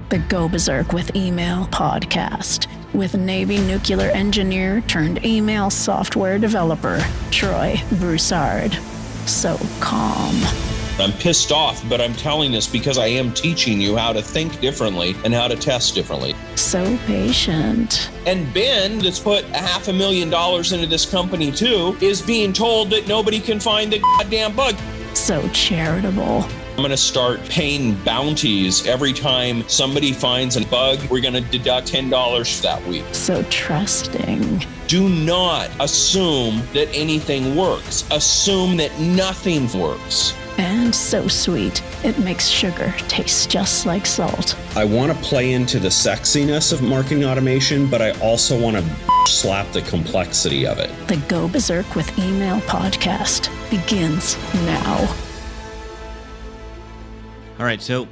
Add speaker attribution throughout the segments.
Speaker 1: the Go Berserk with Email podcast with Navy nuclear engineer turned email software developer, Troy Broussard. So calm.
Speaker 2: I'm pissed off, but I'm telling this because I am teaching you how to think differently and how to test differently.
Speaker 1: So patient.
Speaker 2: And Ben, that's put $500,000 into this company too, is being told that nobody can find the goddamn bug.
Speaker 1: So charitable.
Speaker 2: I'm going to start paying bounties every time somebody finds a bug. We're going to deduct $10 for that week.
Speaker 1: So trusting.
Speaker 2: Do not assume that anything works. Assume that nothing works.
Speaker 1: And so sweet, it makes sugar taste just like salt.
Speaker 3: I want to play into the sexiness of marketing automation, but I also want to slap the complexity of it.
Speaker 1: The Go Berserk with Email podcast begins now.
Speaker 4: All right, so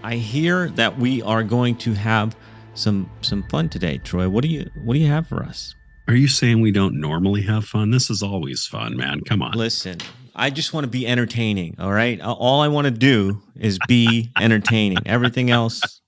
Speaker 4: I hear that we are going to have some fun today, Troy. What do you have for us?
Speaker 3: Are you saying we don't normally have fun? This is always fun, man. Come on.
Speaker 4: Listen, I just want to be entertaining, all right? All I want to do is be entertaining. Everything else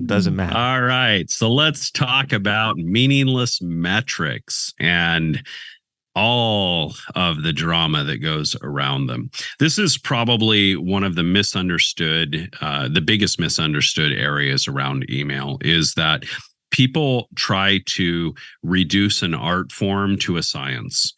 Speaker 4: doesn't matter.
Speaker 3: All right, so let's talk about meaningless metrics and all of the drama that goes around them. This is probably one of the the biggest misunderstood areas around email, is that people try to reduce an art form to a science.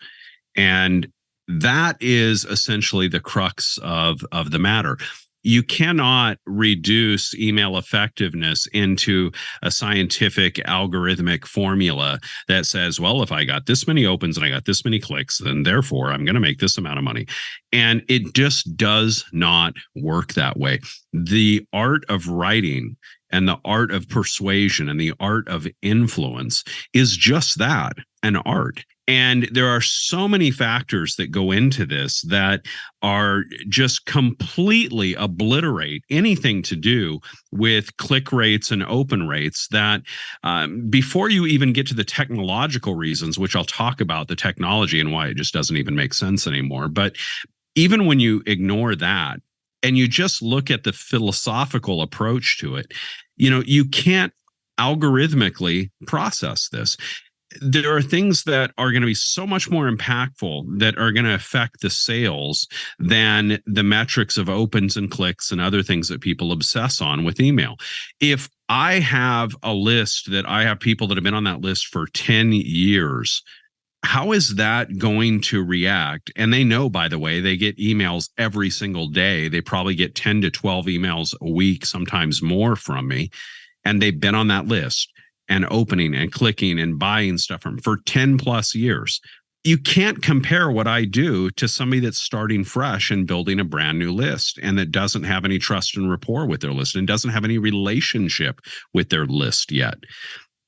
Speaker 3: And that is essentially the crux of the matter. You cannot reduce email effectiveness into a scientific algorithmic formula that says, well, if I got this many opens and I got this many clicks, then therefore I'm going to make this amount of money. And it just does not work that way. The art of writing and the art of persuasion and the art of influence is just that, an art. And there are so many factors that go into this that are just completely obliterate anything to do with click rates and open rates that before you even get to the technological reasons, which I'll talk about the technology and why it just doesn't even make sense anymore. But even when you ignore that and you just look at the philosophical approach to it, you can't algorithmically process this. There are things that are going to be so much more impactful that are going to affect the sales than the metrics of opens and clicks and other things that people obsess on with email. If I have a list that I have people that have been on that list for 10 years, how is that going to react? And they know, by the way, they get emails every single day. They probably get 10 to 12 emails a week, sometimes more from me. And they've been on that list and opening and clicking and buying stuff from for 10 plus years. You can't compare what I do to somebody that's starting fresh and building a brand new list and that doesn't have any trust and rapport with their list and doesn't have any relationship with their list yet.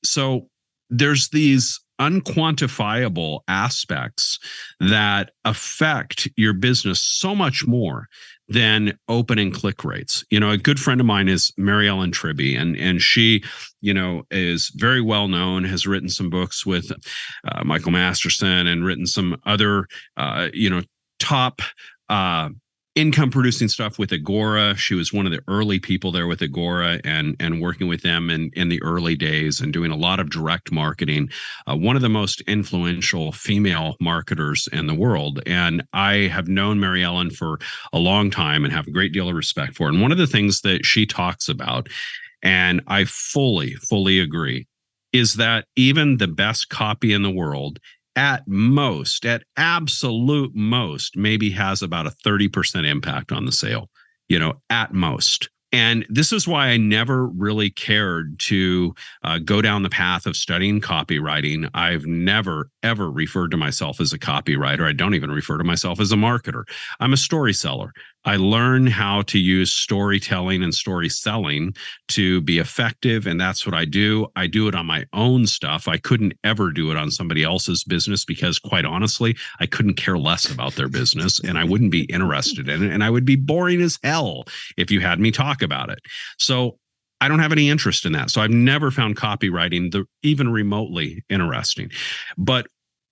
Speaker 3: So there's these unquantifiable aspects that affect your business so much more than open and click rates. A good friend of mine is Mary Ellen Tribby, and she, is very well known, has written some books with Michael Masterson and written some other, top income producing stuff with Agora. She was one of the early people there with Agora and working with them in the early days and doing a lot of direct marketing. One of the most influential female marketers in the world. And I have known Mary Ellen for a long time and have a great deal of respect for her. And one of the things that she talks about, and I fully agree, is that even the best copy in the world at absolute most, maybe has about a 30% impact on the sale, at most. And this is why I never really cared to go down the path of studying copywriting. I've never, ever referred to myself as a copywriter. I don't even refer to myself as a marketer. I'm a story seller. I learn how to use storytelling and story selling to be effective, and that's what I do. I do it on my own stuff. I couldn't ever do it on somebody else's business because, quite honestly, I couldn't care less about their business, and I wouldn't be interested in it, and I would be boring as hell if you had me talk about it. So I don't have any interest in that. So I've never found copywriting even remotely interesting. But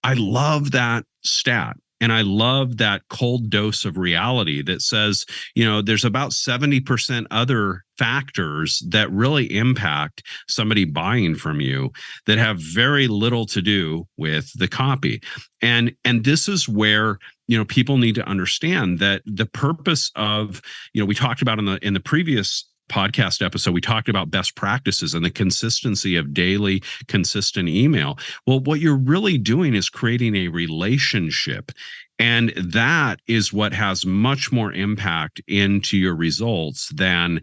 Speaker 3: I love that stat. And I love that cold dose of reality that says, there's about 70% other factors that really impact somebody buying from you that have very little to do with the copy. And this is where, people need to understand that the purpose of, we talked about in the previous podcast episode, we talked about best practices and the consistency of daily consistent email. Well, what you're really doing is creating a relationship. And that is what has much more impact into your results than,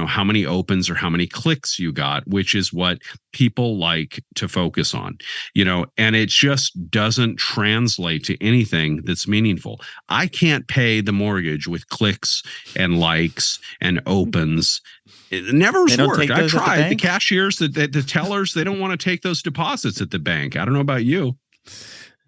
Speaker 3: how many opens or how many clicks you got, which is what people like to focus on, and it just doesn't translate to anything that's meaningful. I can't pay the mortgage with clicks and likes and opens. It never's worked. I tried. The cashiers, the tellers, they don't want to take those deposits at the bank. I don't know about you.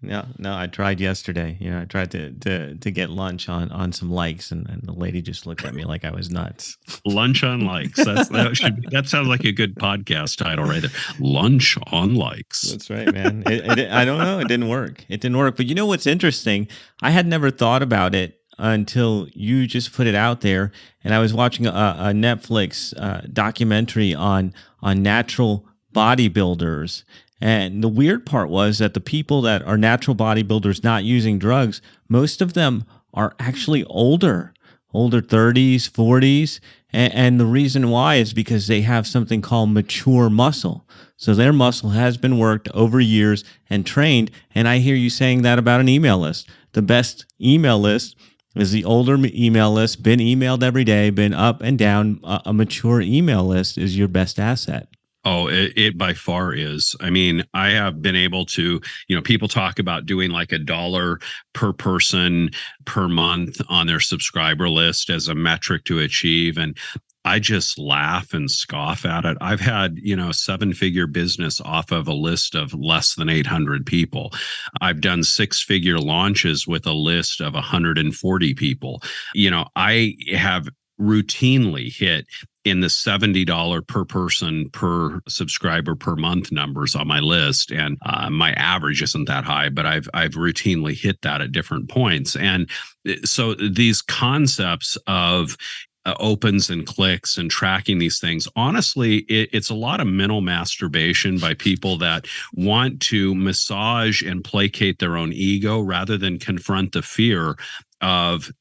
Speaker 4: No, I tried yesterday. I tried to get lunch on some likes, and the lady just looked at me like I was nuts.
Speaker 3: Lunch on likes. That sounds like a good podcast title right there. Lunch on likes.
Speaker 4: That's right, man. I don't know. It didn't work. But you know what's interesting? I had never thought about it until you just put it out there, and I was watching a Netflix documentary on natural bodybuilders. And the weird part was that the people that are natural bodybuilders not using drugs, most of them are actually older 30s, 40s. And the reason why is because they have something called mature muscle. So their muscle has been worked over years and trained. And I hear you saying that about an email list. The best email list is the older email list, been emailed every day, been up and down. A mature email list is your best asset.
Speaker 3: Oh, it by far is. I mean, I have been able to, people talk about doing like $1 per person per month on their subscriber list as a metric to achieve. And I just laugh and scoff at it. I've had, a 7-figure business off of a list of less than 800 people. I've done 6-figure launches with a list of 140 people. I have routinely hit in the $70 per person per subscriber per month numbers on my list, and my average isn't that high, but I've routinely hit that at different points. And so these concepts of opens and clicks and tracking these things, honestly, it's a lot of mental masturbation by people that want to massage and placate their own ego rather than confront the fear of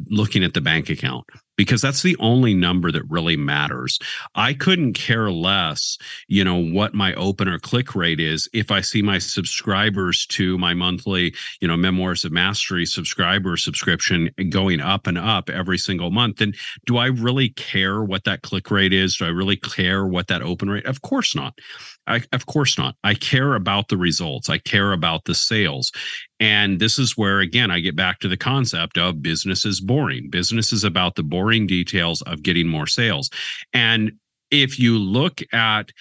Speaker 3: looking at the bank account, because that's the only number that really matters. I couldn't care less, what my open or click rate is if I see my subscribers to my monthly, Memoirs of Mastery subscription going up and up every single month. Then do I really care what that click rate is? Do I really care what that open rate? Of course not. Of course not. I care about the results. I care about the sales. And this is where, again, I get back to the concept of business is boring. Business is about the boring details of getting more sales. And if you look at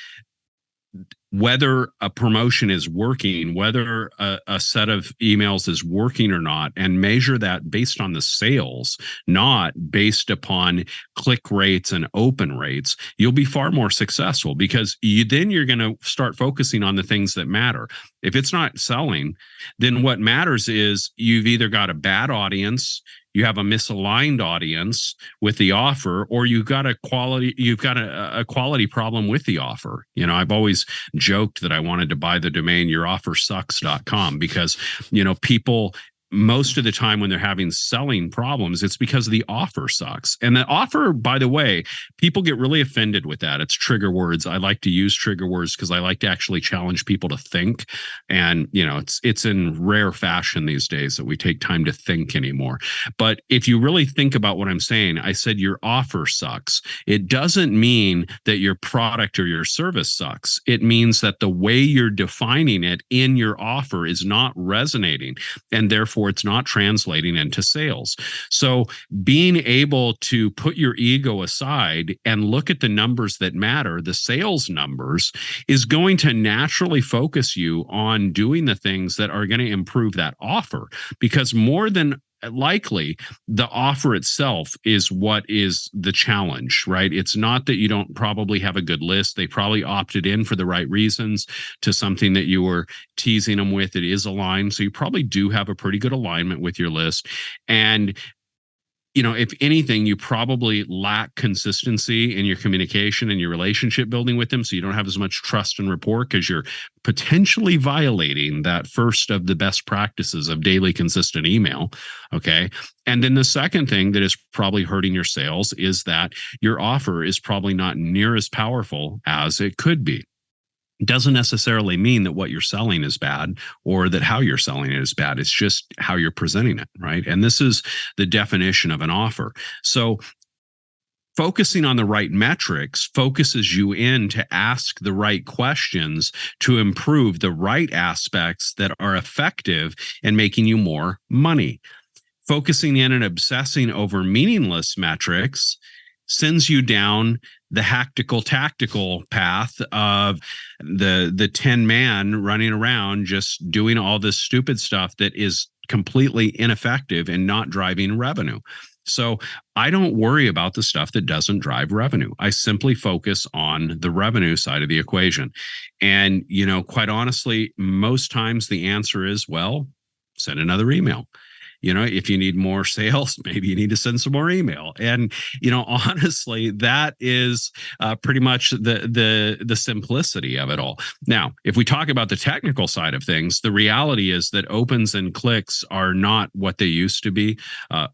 Speaker 3: whether a promotion is working, whether a set of emails is working or not, and measure that based on the sales, not based upon click rates and open rates, you'll be far more successful, because then you're going to start focusing on the things that matter. If it's not selling, then what matters is you've either got a bad audience, you have a misaligned audience with the offer, or you've got a quality problem with the offer. I've always joked that I wanted to buy the domain youroffersucks.com, because, people, most of the time when they're having selling problems, it's because the offer sucks. And the offer, by the way, people get really offended with that. It's trigger words. I like to use trigger words because I like to actually challenge people to think. And, it's in rare fashion these days that we take time to think anymore. But if you really think about what I'm saying, I said your offer sucks. It doesn't mean that your product or your service sucks. It means that the way you're defining it in your offer is not resonating, and therefore it's not translating into sales. So being able to put your ego aside and look at the numbers that matter, the sales numbers, is going to naturally focus you on doing the things that are going to improve that offer. Because more than likely the offer itself is what is the challenge, right? It's not that you don't probably have a good list. They probably opted in for the right reasons to something that you were teasing them with. It is aligned. So you probably do have a pretty good alignment with your list. And if anything, you probably lack consistency in your communication and your relationship building with them. So you don't have as much trust and rapport because you're potentially violating that first of the best practices of daily consistent email. Okay. And then the second thing that is probably hurting your sales is that your offer is probably not near as powerful as it could be. Doesn't necessarily mean that what you're selling is bad or that how you're selling it is bad. It's just how you're presenting it, right? And this is the definition of an offer. So focusing on the right metrics focuses you in to ask the right questions to improve the right aspects that are effective in making you more money. Focusing in and obsessing over meaningless metrics sends you down the tactical path of the 10 man running around just doing all this stupid stuff that is completely ineffective and not driving revenue. So I don't worry about the stuff that doesn't drive revenue. I simply focus on the revenue side of the equation. And, quite honestly, most times the answer is, well, send another email. If you need more sales, maybe you need to send some more email. And, honestly, that is pretty much the simplicity of it all. Now, if we talk about the technical side of things, the reality is that opens and clicks are not what they used to be.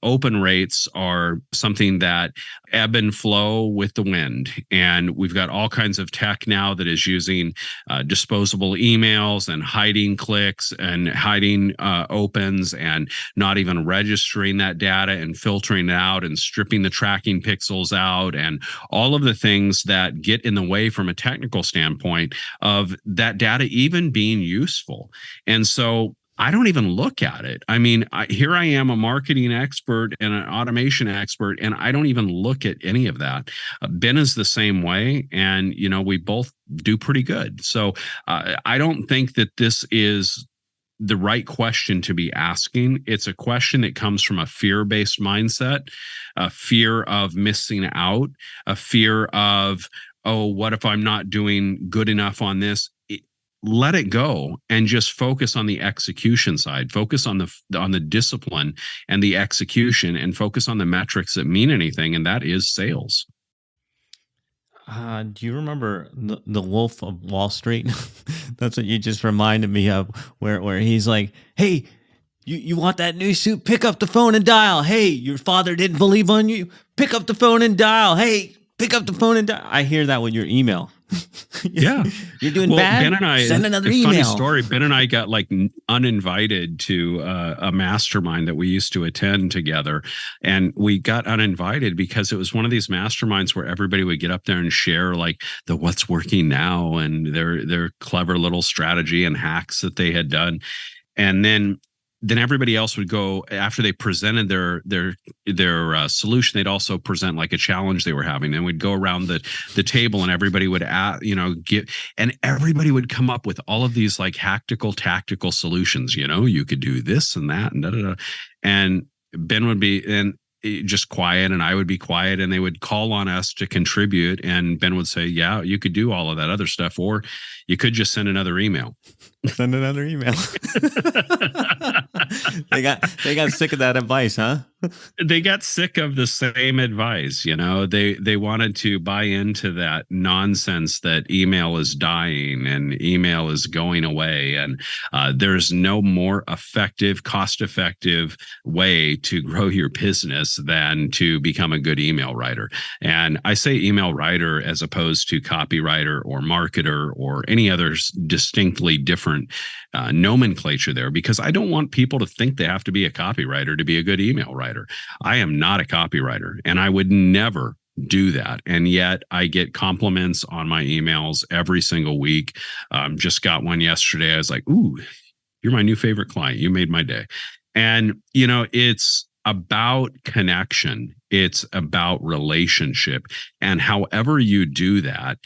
Speaker 3: Open rates are something that ebb and flow with the wind. And we've got all kinds of tech now that is using disposable emails and hiding clicks and hiding opens and not even registering that data and filtering it out and stripping the tracking pixels out and all of the things that get in the way from a technical standpoint of that data even being useful. And so I don't even look at it. I mean, here I am, a marketing expert and an automation expert, and I don't even look at any of that. Ben is the same way, and we both do pretty good. So I don't think that this is the right question to be asking. It's a question that comes from a fear-based mindset, a fear of missing out, a fear of, oh, what if I'm not doing good enough on this? Let it go and just focus on the execution side. Focus on the discipline and the execution, and focus on the metrics that mean anything, and that is sales.
Speaker 4: Do you remember the Wolf of Wall Street? That's what you just reminded me of, where he's like, hey, you want that new suit? Pick up the phone and dial. Hey, your father didn't believe on you? Pick up the phone and dial. Hey, pick up the phone and dial. I hear that with your email.
Speaker 3: Yeah.
Speaker 4: You're doing bad?
Speaker 3: Ben and I,
Speaker 4: send another email.
Speaker 3: Funny story, Ben and I got uninvited to a mastermind that we used to attend together. And we got uninvited because it was one of these masterminds where everybody would get up there and share the what's working now and their clever little strategy and hacks that they had done. And then everybody else would go after they presented their solution. They'd also present a challenge they were having, and we'd go around the table, and everybody would and everybody would come up with all of these tactical solutions. You could do this and that and da da da. And Ben would be just quiet, and I would be quiet, and they would call on us to contribute. And Ben would say, "Yeah, you could do all of that other stuff, or you could just send another email."
Speaker 4: Send another email. They got sick of that advice, huh?
Speaker 3: They got sick of the same advice. They wanted to buy into that nonsense that email is dying and email is going away, and there's no more effective, cost-effective way to grow your business than to become a good email writer. And I say email writer as opposed to copywriter or marketer or any other distinctly different nomenclature there, because I don't want people to think they have to be a copywriter to be a good email writer. I am not a copywriter, and I would never do that. And yet I get compliments on my emails every single week. Just got one yesterday. I was like, ooh, you're my new favorite client. You made my day. And, it's about connection. It's about relationship. And however you do that,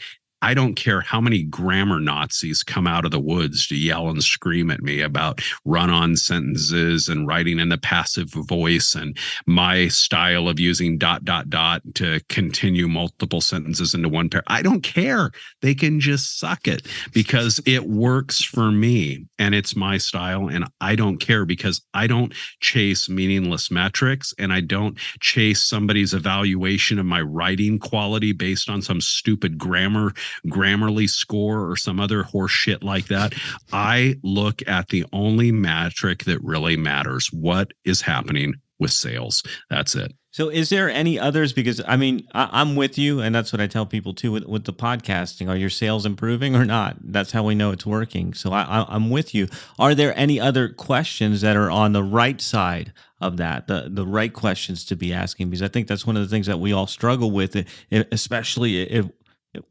Speaker 3: I don't care how many grammar Nazis come out of the woods to yell and scream at me about run-on sentences and writing in the passive voice and my style of using ... to continue multiple sentences into one pair. I don't care. They can just suck it because it works for me and it's my style, and I don't care because I don't chase meaningless metrics, and I don't chase somebody's evaluation of my writing quality based on some stupid Grammarly score or some other horse shit like that. I look at the only metric that really matters. What is happening with sales? That's it.
Speaker 4: So is there any others? Because I mean, I'm with you, and that's what I tell people too with the podcasting. Are your sales improving or not? That's how we know it's working. So I'm with you. Are there any other questions that are on the right side of that, the right questions to be asking? Because I think that's one of the things that we all struggle with, especially if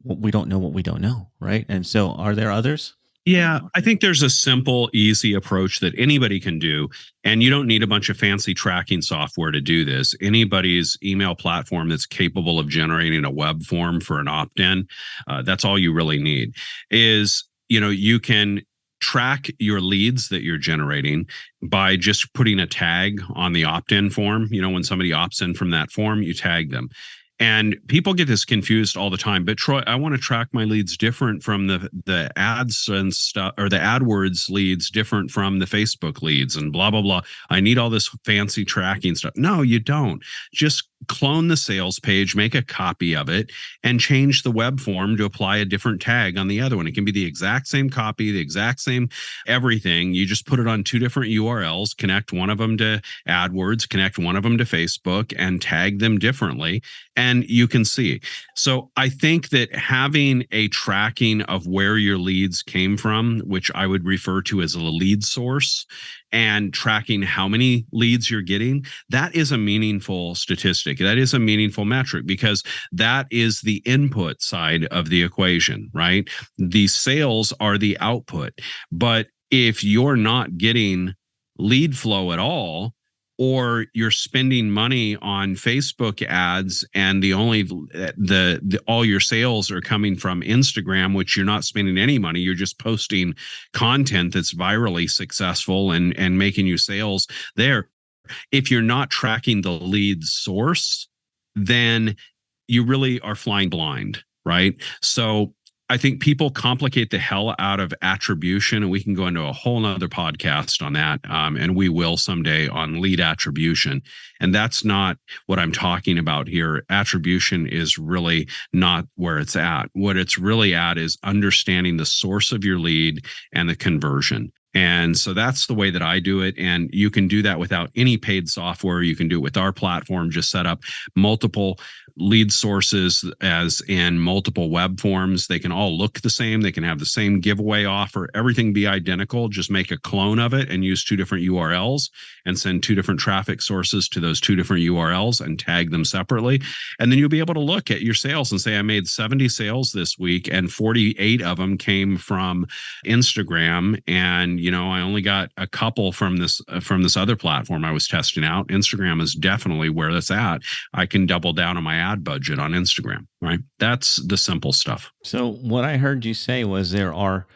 Speaker 4: we don't know what we don't know, right? And so are there others?
Speaker 3: Yeah, I think there's a simple, easy approach that anybody can do. And you don't need a bunch of fancy tracking software to do this. Anybody's email platform that's capable of generating a web form for an opt-in, that's all you really need. Is, you can track your leads that you're generating by just putting a tag on the opt-in form. When somebody opts in from that form, you tag them. And people get this confused all the time. But Troy, I want to track my leads different from the ads and stuff, or the AdWords leads different from the Facebook leads and blah, blah, blah. I need all this fancy tracking stuff. No, you don't. Just clone the sales page, make a copy of it, and change the web form to apply a different tag on the other one. It can be the exact same copy, the exact same everything. You just put it on two different URLs, connect one of them to AdWords, connect one of them to Facebook, and tag them differently. And you can see. So I think that having a tracking of where your leads came from, which I would refer to as a lead source, and tracking how many leads you're getting, that is a meaningful statistic. That is a meaningful metric because that is the input side of the equation, right? The sales are the output. But if you're not getting lead flow at all, or you're spending money on Facebook ads and the all your sales are coming from Instagram, which you're not spending any money, you're just posting content that's virally successful and making you sales there. If you're not tracking the lead source, then you really are flying blind, right? So I think people complicate the hell out of attribution, and we can go into a whole nother podcast on that. And we will someday on lead attribution. And that's not what I'm talking about here. Attribution is really not where it's at. What it's really at is understanding the source of your lead and the conversion. And so that's the way that I do it. And you can do that without any paid software. You can do it with our platform. Just set up multiple lead sources as in multiple web forms. They can all look the same. They can have the same giveaway offer, everything be identical. Just make a clone of it and use two different URLs and send two different traffic sources to those two different URLs and tag them separately. And then you'll be able to look at your sales and say, I made 70 sales this week and 48 of them came from Instagram. And, I only got a couple from this other platform I was testing out. Instagram is definitely where that's at. I can double down on my ad budget on Instagram, right? That's the simple stuff.
Speaker 4: So what I heard you say was there are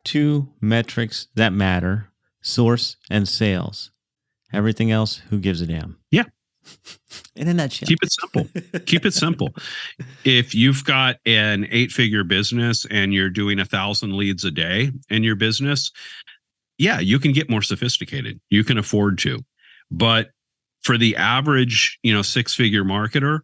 Speaker 4: two metrics that matter: source and sales. Everything else, who gives a damn?
Speaker 3: Yeah.
Speaker 4: In a nutshell.
Speaker 3: Keep it simple. Keep it simple. If you've got an 8-figure business and you're doing 1,000 leads a day in your business, yeah, you can get more sophisticated. You can afford to. But for the average, 6-figure marketer,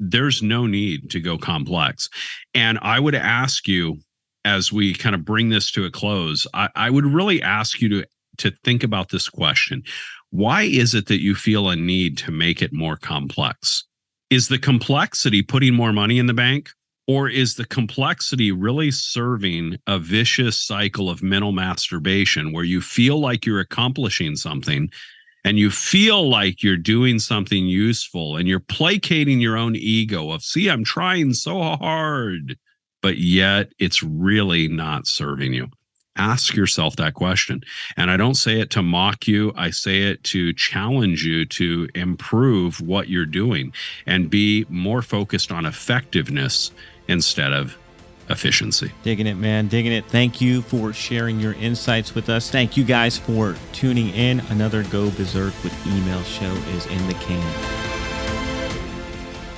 Speaker 3: there's no need to go complex. And I would ask you, as we kind of bring this to a close, I would really ask you to think about this question. Why is it that you feel a need to make it more complex? Is the complexity putting more money in the bank? Or is the complexity really serving a vicious cycle of mental masturbation where you feel like you're accomplishing something and you feel like you're doing something useful and you're placating your own ego of, see, I'm trying so hard, but yet it's really not serving you? Ask yourself that question. And I don't say it to mock you. I say it to challenge you to improve what you're doing and be more focused on effectiveness instead of efficiency.
Speaker 4: Digging it, man. Digging it. Thank you for sharing your insights with us. Thank you guys for tuning in. Another Go Berserk with Email show is in the can.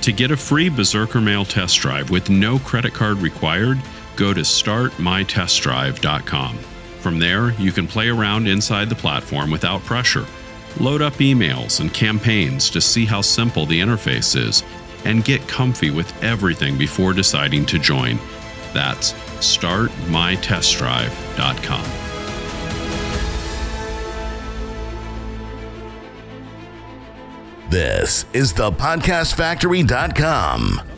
Speaker 3: To get a free Berserker Mail test drive with no credit card required, go to startmytestdrive.com. From there, you can play around inside the platform without pressure. Load up emails and campaigns to see how simple the interface is, and get comfy with everything before deciding to join. That's startmytestdrive.com.
Speaker 5: This is thepodcastfactory.com.